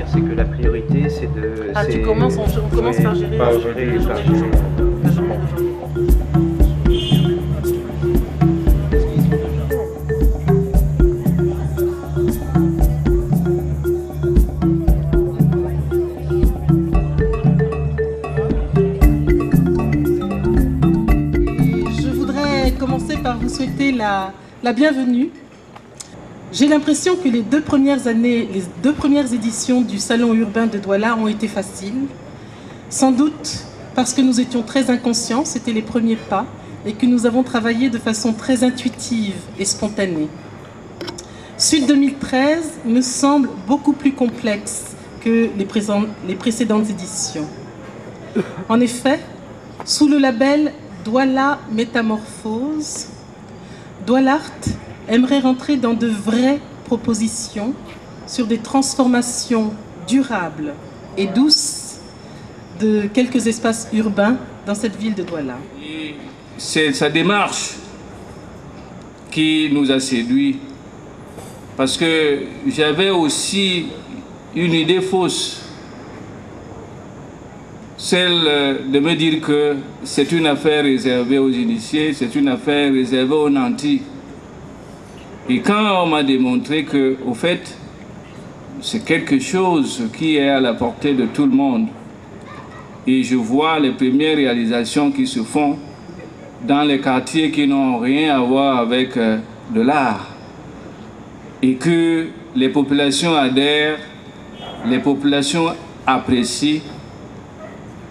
C'est que la priorité, c'est de... Ah, on commence par gérer... Par gérer. Je voudrais commencer par vous souhaiter la bienvenue. J'ai l'impression que les deux premières éditions du Salon urbain de Douala ont été faciles. Sans doute parce que nous étions très inconscients, c'était les premiers pas, et que nous avons travaillé de façon très intuitive et spontanée. Sud 2013 me semble beaucoup plus complexe que les précédentes éditions. En effet, sous le label Douala Métamorphose, Doualart aimerait rentrer dans de vraies propositions sur des transformations durables et douces de quelques espaces urbains dans cette ville de Douala. C'est sa démarche qui nous a séduits, parce que j'avais aussi une idée fausse, celle de me dire que c'est une affaire réservée aux initiés, c'est une affaire réservée aux nantis. Et quand on m'a démontré que, au fait, c'est quelque chose qui est à la portée de tout le monde, et je vois les premières réalisations qui se font dans les quartiers qui n'ont rien à voir avec de l'art, et que les populations adhèrent, les populations apprécient,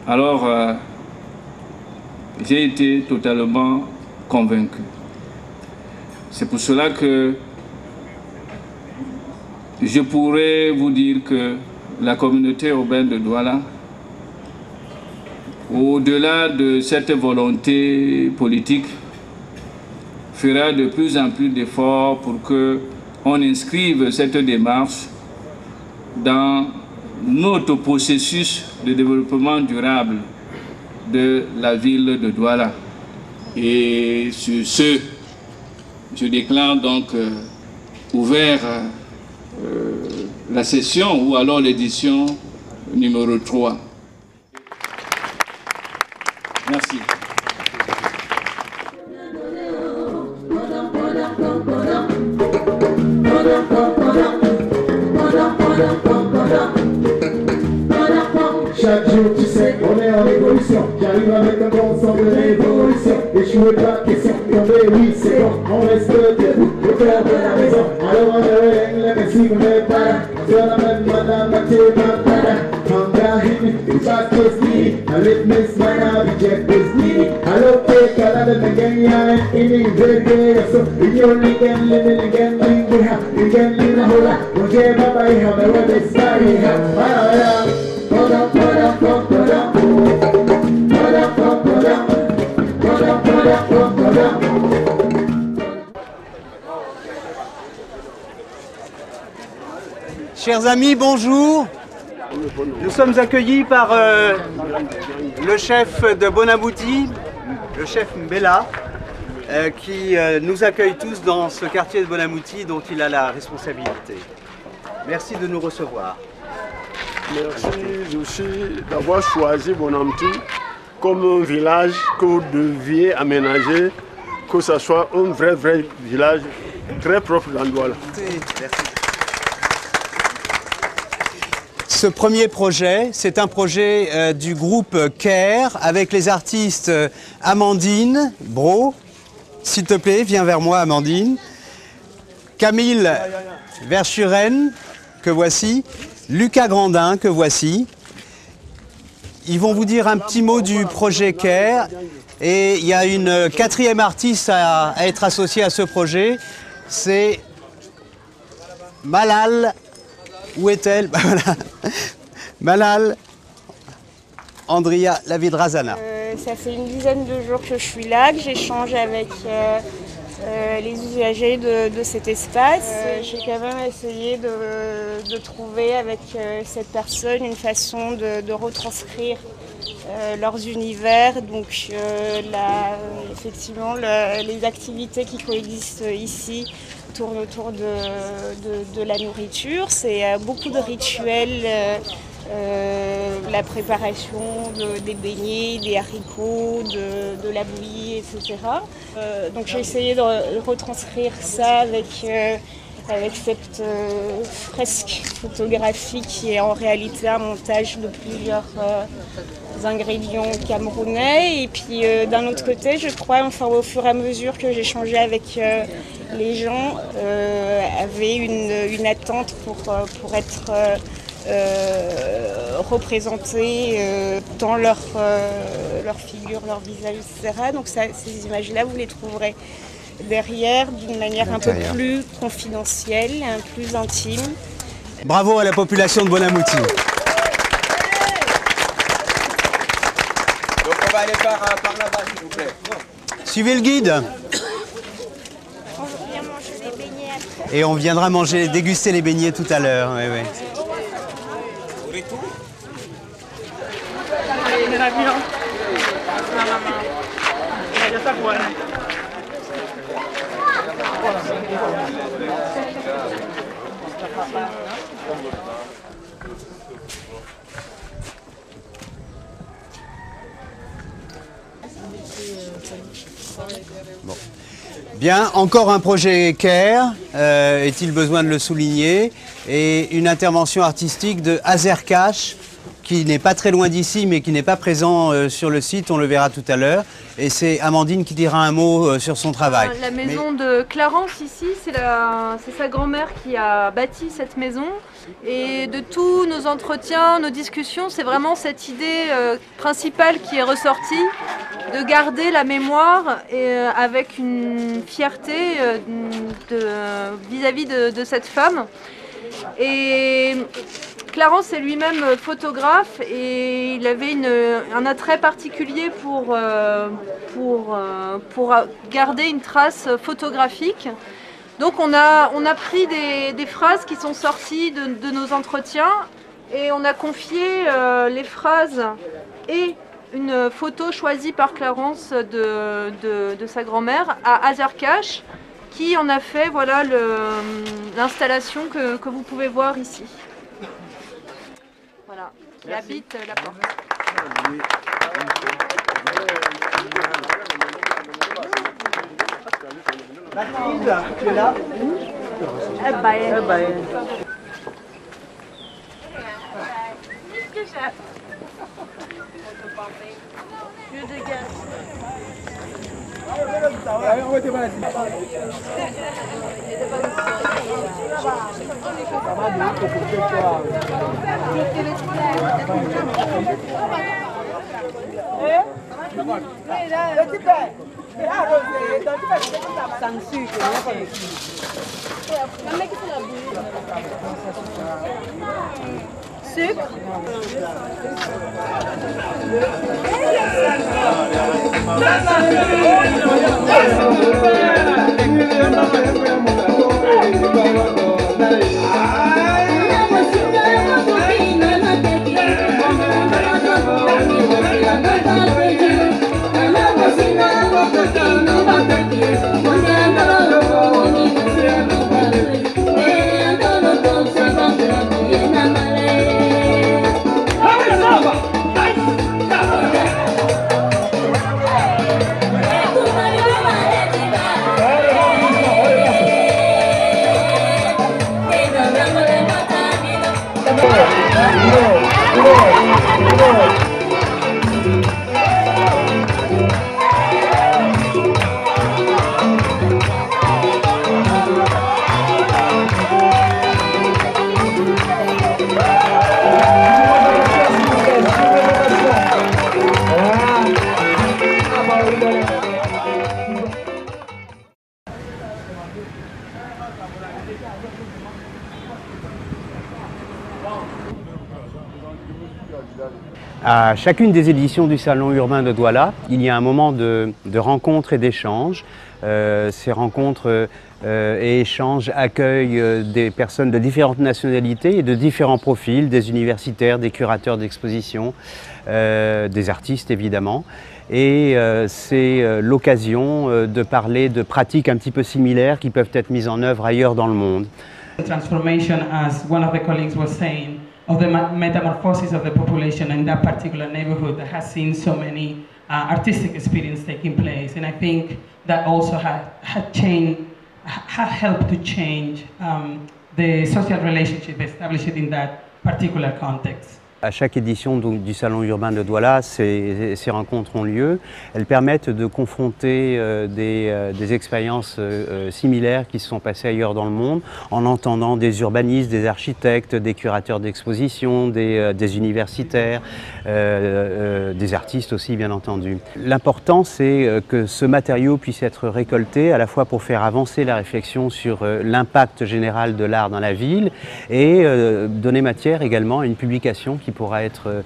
alors j'ai été totalement convaincu. C'est pour cela que je pourrais vous dire que la communauté urbaine de Douala, au-delà de cette volonté politique, fera de plus en plus d'efforts pour qu'on inscrive cette démarche dans notre processus de développement durable de la ville de Douala. Et sur ce, je déclare donc ouvert la session ou alors l'édition numéro 3. Merci. Chaque jour, tu sais, on est en évolution. J'arrive avec un bon sens de révolution. Échouer pas question, tomber, oui, c'est bon. On reste debout, au cœur de la maison. Alors on est les messieurs, on est pas là. Sur la même madame, la tête, ma pada. Manga, hit, it's fast, it's me. I let Miss Mana, we check this me. I love take a lot of the Kenya and in the so in your weekend, living again, we have, you can live a whole lot. Okay, bye bye, have a what this body have. Chers amis, bonjour. Nous sommes accueillis par le chef de Bonabouti, le chef Mbella, qui nous accueille tous dans ce quartier de Bonabouti dont il a la responsabilité. Merci de nous recevoir. Merci aussi d'avoir choisi Bonabouti comme un village que vous deviez aménager, que ce soit un vrai village très propre dans Douala. Merci. Ce premier projet, c'est un projet du groupe CARE avec les artistes Amandine Bro, s'il te plaît, viens vers moi Amandine, Camille Verschuren, que voici, Lucas Grandin, que voici. Ils vont vous dire un petit mot du projet CARE et il y a une quatrième artiste à être associée à ce projet, c'est Malal. Où est-elle? Voilà. Malal Andria Lavidrazana. Ça fait une dizaine de jours que je suis là, que j'échange avec les usagers de cet espace. J'ai quand même essayé de trouver avec cette personne une façon de retranscrire leurs univers. Donc effectivement, les activités qui coexistent ici tournent autour de la nourriture. C'est beaucoup de rituels, la préparation des beignets, des haricots, de la bouillie, etc. Donc j'ai essayé de retranscrire ça avec cette fresque photographique qui est en réalité un montage de plusieurs ingrédients camerounais. Et puis d'un autre côté, je crois, enfin, au fur et à mesure que j'échangeais avec les gens, avaient une attente pour être représentés dans leur figure, leur visage, etc. Donc ces images-là, vous les trouverez derrière d'une manière un peu plus confidentielle, plus intime. Bravo à la population de Bonamouti. Donc on va aller par là-bas, s'il vous plaît. Suivez le guide. On vient manger des beignets après. Et on viendra déguster les beignets tout à l'heure. Oui, oui. Bon. Bien, encore un projet CARE, est-il besoin de le souligner, et une intervention artistique de Azercash, qui n'est pas très loin d'ici, mais qui n'est pas présent sur le site, on le verra tout à l'heure. Et c'est Amandine qui dira un mot sur son travail. La maison de Clarence ici, c'est sa grand-mère qui a bâti cette maison. Et de tous nos entretiens, nos discussions, c'est vraiment cette idée principale qui est ressortie, de garder la mémoire et, avec une fierté vis-à-vis de cette femme. Et Clarence est lui-même photographe et il avait un attrait particulier pour garder une trace photographique. Donc on a pris des phrases qui sont sorties de nos entretiens et on a confié les phrases et une photo choisie par Clarence de sa grand-mère à Azercash, qui en a fait l'installation que vous pouvez voir ici. Voilà, qui habite la porte. Mathilde, tu es là? Sucre. À chacune des éditions du Salon urbain de Douala, il y a un moment de rencontre et d'échange. Ces rencontres et échanges accueillent des personnes de différentes nationalités et de différents profils, des universitaires, des curateurs d'exposition, des artistes évidemment. Et c'est l'occasion de parler de pratiques un petit peu similaires qui peuvent être mises en œuvre ailleurs dans le monde. The transformation, as one of the colleagues was saying, of the metamorphosis of the population in that particular neighborhood that has seen so many artistic experiences taking place, and I think that also had helped to change the social relationship established in that particular context. À chaque édition du Salon urbain de Douala, ces rencontres ont lieu. Elles permettent de confronter des expériences similaires qui se sont passées ailleurs dans le monde, en entendant des urbanistes, des architectes, des curateurs d'exposition, des universitaires, des artistes aussi bien entendu. L'important c'est que ce matériau puisse être récolté à la fois pour faire avancer la réflexion sur l'impact général de l'art dans la ville et donner matière également à une publication qui pourra être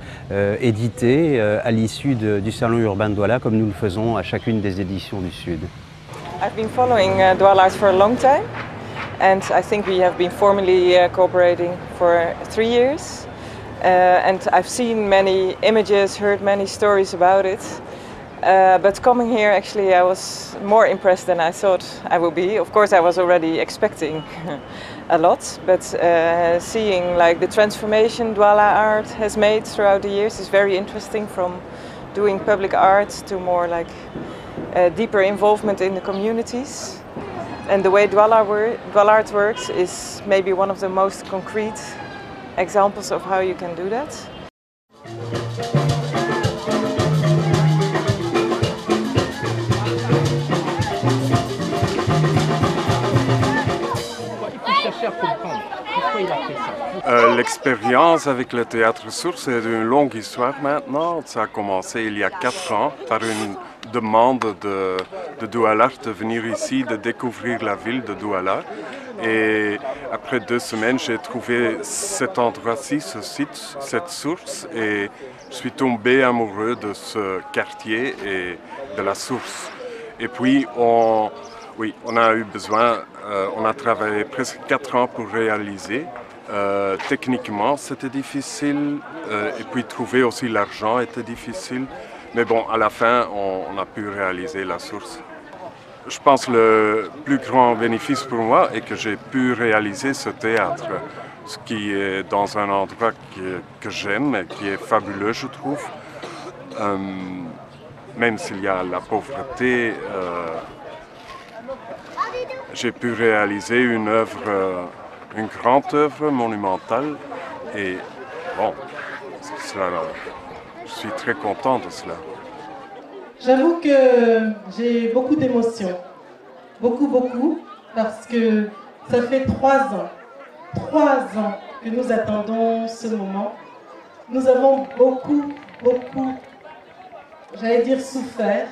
édité à l'issue du Salon urbain de Douala, comme nous le faisons à chacune des éditions du Sud. I've been following Douala Art for a long time, and I think we have been formally cooperating for 3 years. And I've seen many images, heard many stories about it. But coming here, actually, I was more impressed than I thought I would be. Of course, I was already expecting a lot, but seeing like the transformation Douala art has made throughout the years is very interesting, from doing public art to more like deeper involvement in the communities. And the way Douala art works is maybe one of the most concrete examples of how you can do that. L'expérience avec le Théâtre Source est une longue histoire maintenant. Ça a commencé il y a 4 ans par une demande de Douala de venir ici, de découvrir la ville de Douala. Et après 2 semaines, j'ai trouvé cet endroit-ci, ce site, cette source, et je suis tombé amoureux de ce quartier et de la source. Et puis, on a eu besoin, on a travaillé presque 4 ans pour réaliser. Techniquement, c'était difficile, et puis trouver aussi l'argent était difficile. Mais bon, à la fin, on a pu réaliser la source. Je pense que le plus grand bénéfice pour moi est que j'ai pu réaliser ce théâtre, ce qui est dans un endroit que j'aime et qui est fabuleux, je trouve. Même s'il y a la pauvreté, j'ai pu réaliser une grande œuvre monumentale et bon, je suis très content de cela. J'avoue que j'ai beaucoup d'émotions, beaucoup, parce que ça fait 3 ans que nous attendons ce moment. Nous avons beaucoup, j'allais dire souffert.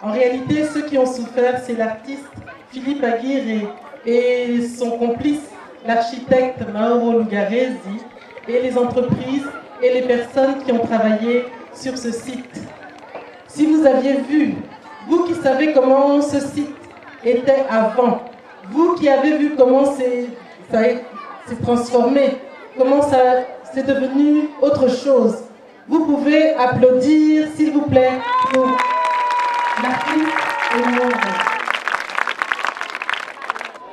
En réalité, ceux qui ont souffert, c'est l'artiste Philippe Aguirre et son complice, l'architecte Mauro Lugaresi, et les entreprises et les personnes qui ont travaillé sur ce site. Si vous aviez vu, vous qui savez comment ce site était avant, vous qui avez vu comment ça s'est transformé, comment ça c'est devenu autre chose, vous pouvez applaudir, s'il vous plaît, pour l'artiste et le monde.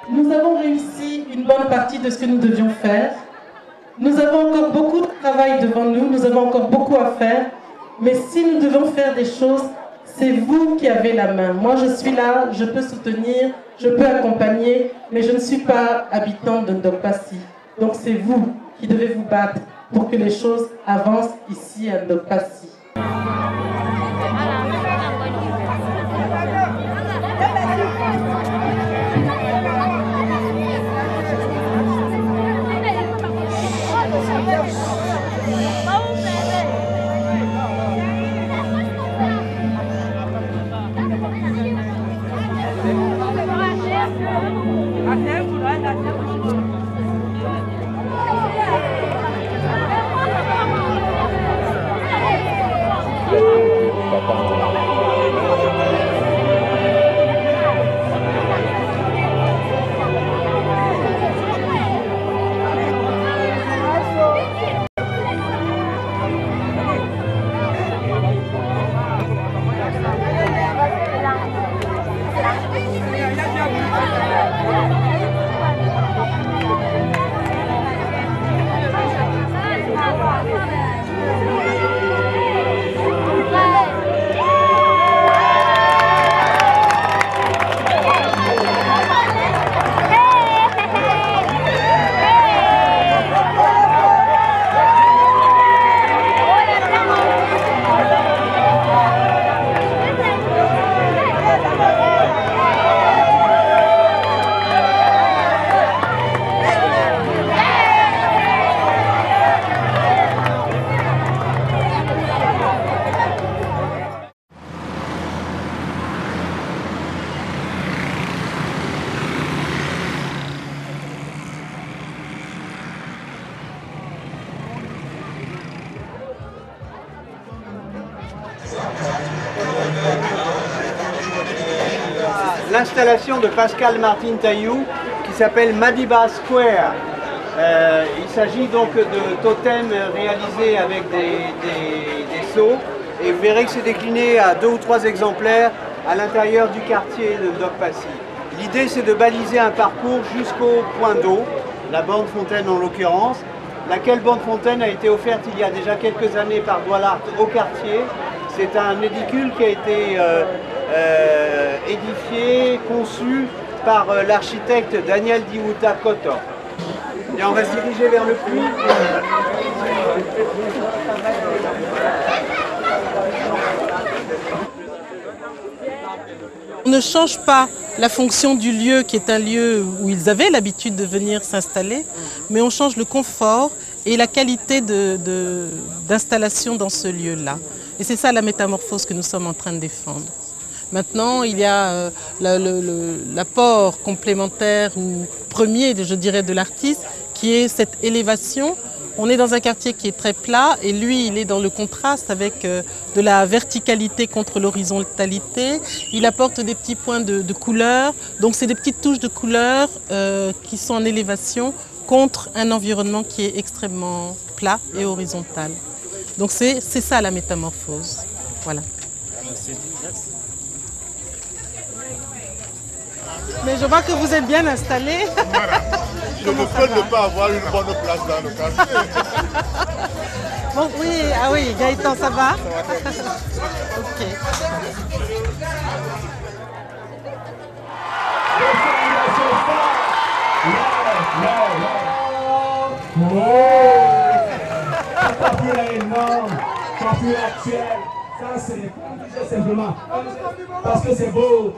Nous avons réussi une bonne partie de ce que nous devions faire. Nous avons encore beaucoup de travail devant nous, nous avons encore beaucoup à faire. Mais si nous devons faire des choses, c'est vous qui avez la main. Moi, je suis là, je peux soutenir, je peux accompagner, mais je ne suis pas habitante de Ndokpassi. Donc c'est vous qui devez vous battre pour que les choses avancent ici à Ndokpassi. l'installation de Pascal Martin Taillou qui s'appelle Madiba Square. Il s'agit donc de totems réalisés avec des seaux et vous verrez que c'est décliné à 2 ou 3 exemplaires à l'intérieur du quartier de Doc Passy. L'idée c'est de baliser un parcours jusqu'au point d'eau, la bande fontaine en l'occurrence, laquelle bande fontaine a été offerte il y a déjà quelques années par Doualart au quartier. C'est un édicule qui a été édifié, conçu par l'architecte Daniel Diwuta Koto. Et on va se diriger vers le puits. On ne change pas la fonction du lieu qui est un lieu où ils avaient l'habitude de venir s'installer, mais on change le confort et la qualité d'installation dans ce lieu-là. Et c'est ça la métamorphose que nous sommes en train de défendre. Maintenant, il y a l'apport complémentaire ou premier, je dirais, de l'artiste, qui est cette élévation. On est dans un quartier qui est très plat et lui, il est dans le contraste avec de la verticalité contre l'horizontalité. Il apporte des petits points de couleur. Donc, c'est des petites touches de couleur qui sont en élévation contre un environnement qui est extrêmement plat et horizontal. Donc, c'est ça la métamorphose. Voilà. Merci. Mais je vois que vous êtes bien installés. Voilà. Je ne peux ne pas avoir une bonne place dans le quartier. Bon, oui, ah oui, Gaëtan, ça va? Ok. Actuel, ça c'est simplement parce que c'est beau.